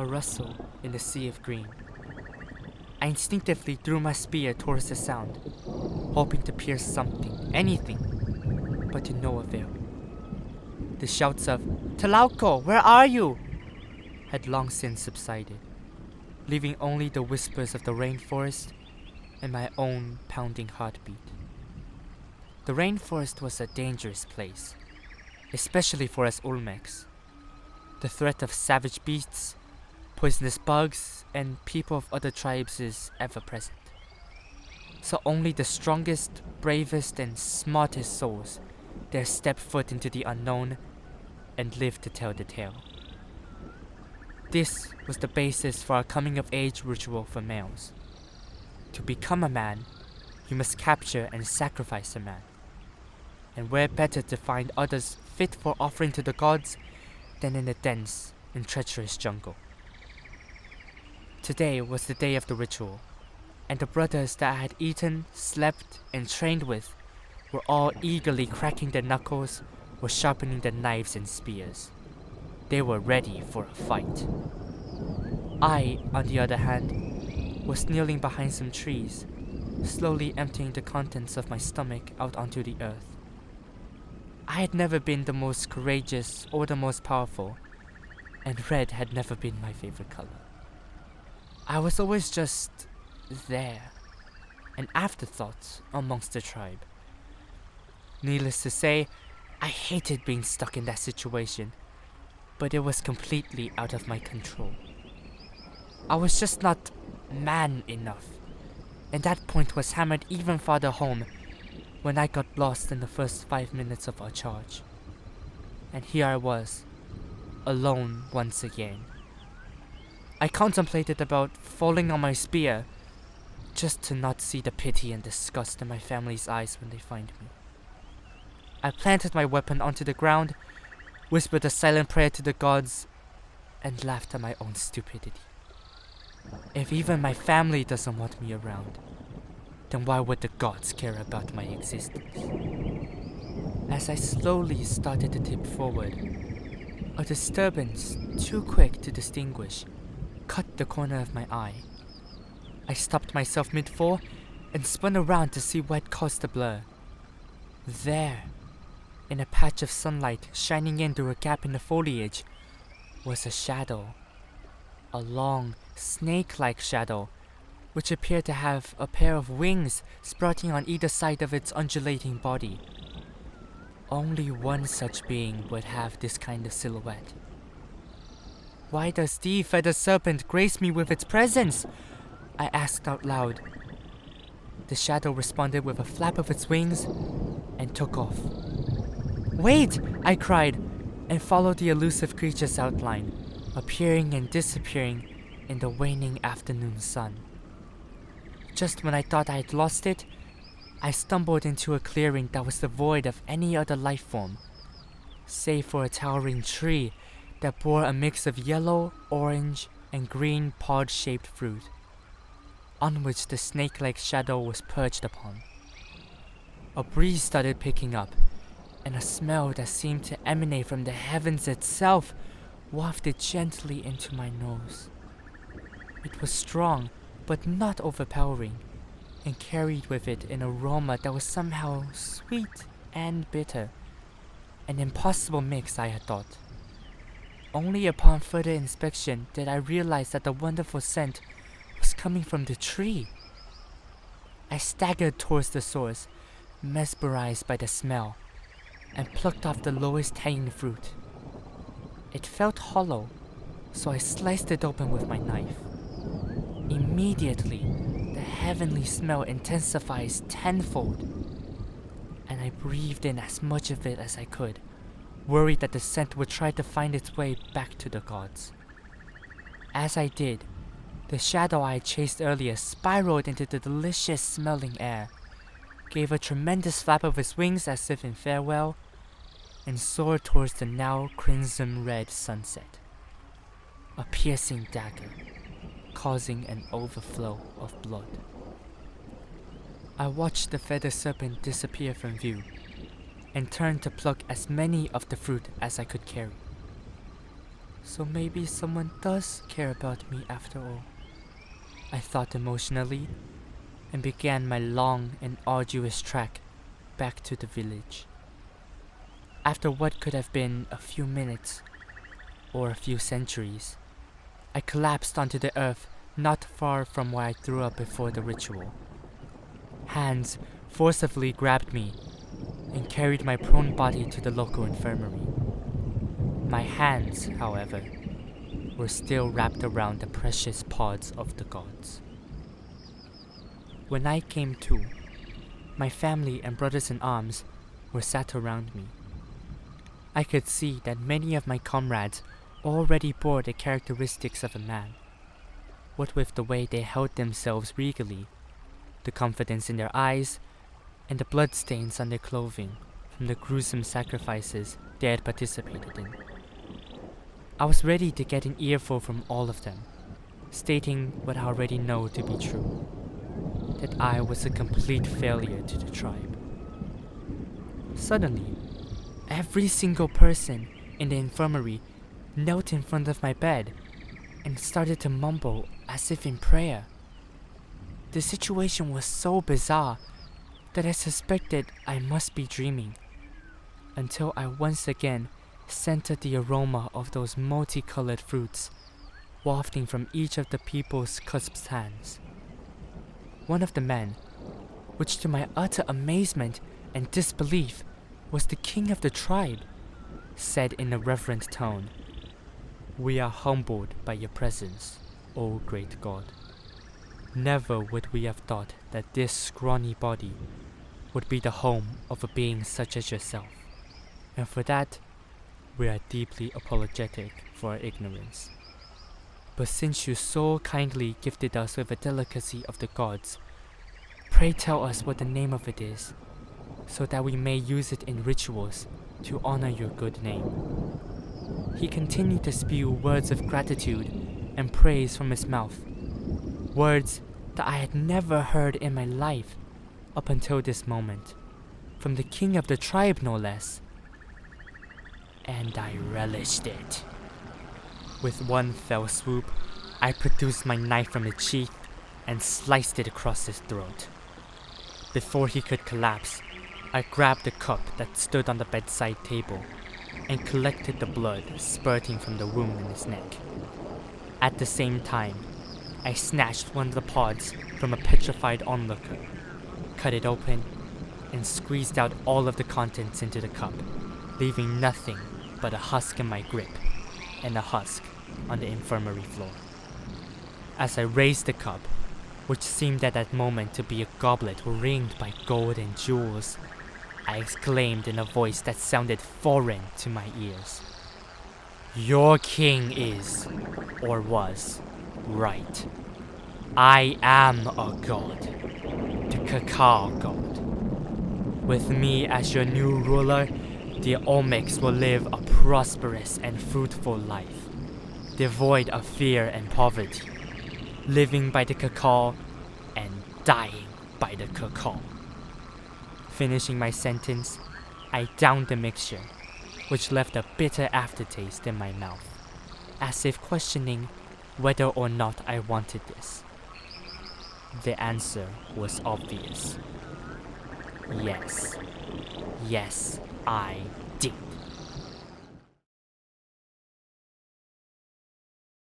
a rustle in the sea of green. I instinctively threw my spear towards the sound, hoping to pierce something, anything, but to no avail. The shouts of, "Tlauco, where are you?" had long since subsided, leaving only the whispers of the rainforest and my own pounding heartbeat. The rainforest was a dangerous place, especially for us Olmecs. The threat of savage beasts, poisonous bugs, and people of other tribes is ever present. So only the strongest, bravest, and smartest souls dare step foot into the unknown and live to tell the tale. This was the basis for our coming-of-age ritual for males. To become a man, you must capture and sacrifice a man. And where better to find others fit for offering to the gods than in a dense and treacherous jungle. Today was the day of the ritual, and the brothers that I had eaten, slept, and trained with were all eagerly cracking their knuckles or sharpening their knives and spears. They were ready for a fight. I, on the other hand, was kneeling behind some trees, slowly emptying the contents of my stomach out onto the earth. I had never been the most courageous or the most powerful, and red had never been my favorite color. I was always just there, an afterthought amongst the tribe. Needless to say, I hated being stuck in that situation, but it was completely out of my control. I was just not man enough, and that point was hammered even farther home when I got lost in the first 5 minutes of our charge. And here I was, alone once again. I contemplated about falling on my spear, just to not see the pity and disgust in my family's eyes when they find me. I planted my weapon onto the ground, whispered a silent prayer to the gods, and laughed at my own stupidity. If even my family doesn't want me around, then why would the gods care about my existence? As I slowly started to tip forward, a disturbance too quick to distinguish cut the corner of my eye. I stopped myself mid-fall and spun around to see what caused the blur. There, in a patch of sunlight shining in through a gap in the foliage, was a shadow. A long, snake-like shadow, which appeared to have a pair of wings sprouting on either side of its undulating body. Only one such being would have this kind of silhouette. "Why does the feathered serpent grace me with its presence?" I asked out loud. The shadow responded with a flap of its wings and took off. "Wait!" I cried, and followed the elusive creature's outline, appearing and disappearing in the waning afternoon sun. Just when I thought I had lost it, I stumbled into a clearing that was devoid of any other life form, save for a towering tree that bore a mix of yellow, orange, and green pod-shaped fruit, on which the snake-like shadow was perched upon. A breeze started picking up, and a smell that seemed to emanate from the heavens itself wafted gently into my nose. It was strong, but not overpowering, and carried with it an aroma that was somehow sweet and bitter, an impossible mix, I had thought. Only upon further inspection did I realize that the wonderful scent was coming from the tree. I staggered towards the source, mesmerized by the smell, and plucked off the lowest hanging fruit. It felt hollow, so I sliced it open with my knife. Immediately, the heavenly smell intensifies tenfold, and I breathed in as much of it as I could, worried that the scent would try to find its way back to the gods. As I did, the shadow I had chased earlier spiraled into the delicious smelling air, gave a tremendous flap of its wings as if in farewell, and soared towards the now crimson-red sunset. A piercing dagger, causing an overflow of blood. I watched the feathered serpent disappear from view, and turned to pluck as many of the fruit as I could carry. So maybe someone does care about me after all, I thought emotionally, and began my long and arduous trek back to the village. After what could have been a few minutes or a few centuries, I collapsed onto the earth not far from where I threw up before the ritual. Hands forcibly grabbed me and carried my prone body to the local infirmary. My hands, however, were still wrapped around the precious pods of the gods. When I came to, my family and brothers-in-arms were sat around me. I could see that many of my comrades already bore the characteristics of a man, what with the way they held themselves regally, the confidence in their eyes, and the bloodstains on their clothing from the gruesome sacrifices they had participated in. I was ready to get an earful from all of them, stating what I already know to be true, that I was a complete failure to the tribe. Suddenly, every single person in the infirmary knelt in front of my bed and started to mumble as if in prayer. The situation was so bizarre that I suspected I must be dreaming, until I once again scented the aroma of those multicolored fruits wafting from each of the people's cusped hands. One of the men, which to my utter amazement and disbelief was the king of the tribe, said in a reverent tone, "We are humbled by your presence, O great God. Never would we have thought that this scrawny body would be the home of a being such as yourself, and for that, we are deeply apologetic for our ignorance. But since you so kindly gifted us with a delicacy of the gods, pray tell us what the name of it is, so that we may use it in rituals to honor your good name." He continued to spew words of gratitude and praise from his mouth, words that I had never heard in my life up until this moment, from the king of the tribe no less. And I relished it. With one fell swoop, I produced my knife from its sheath and sliced it across his throat. Before he could collapse, I grabbed the cup that stood on the bedside table and collected the blood spurting from the wound in his neck. At the same time, I snatched one of the pods from a petrified onlooker, cut it open, and squeezed out all of the contents into the cup, leaving nothing but a husk in my grip and a husk on the infirmary floor. As I raised the cup, which seemed at that moment to be a goblet ringed by gold and jewels, I exclaimed in a voice that sounded foreign to my ears, "Your king is, or was, right. I am a god, the cacao god. With me as your new ruler, the Olmecs will live a prosperous and fruitful life, devoid of fear and poverty, living by the cacao and dying by the cacao." Finishing my sentence, I downed the mixture, which left a bitter aftertaste in my mouth, as if questioning whether or not I wanted this. The answer was obvious. Yes. Yes, I did.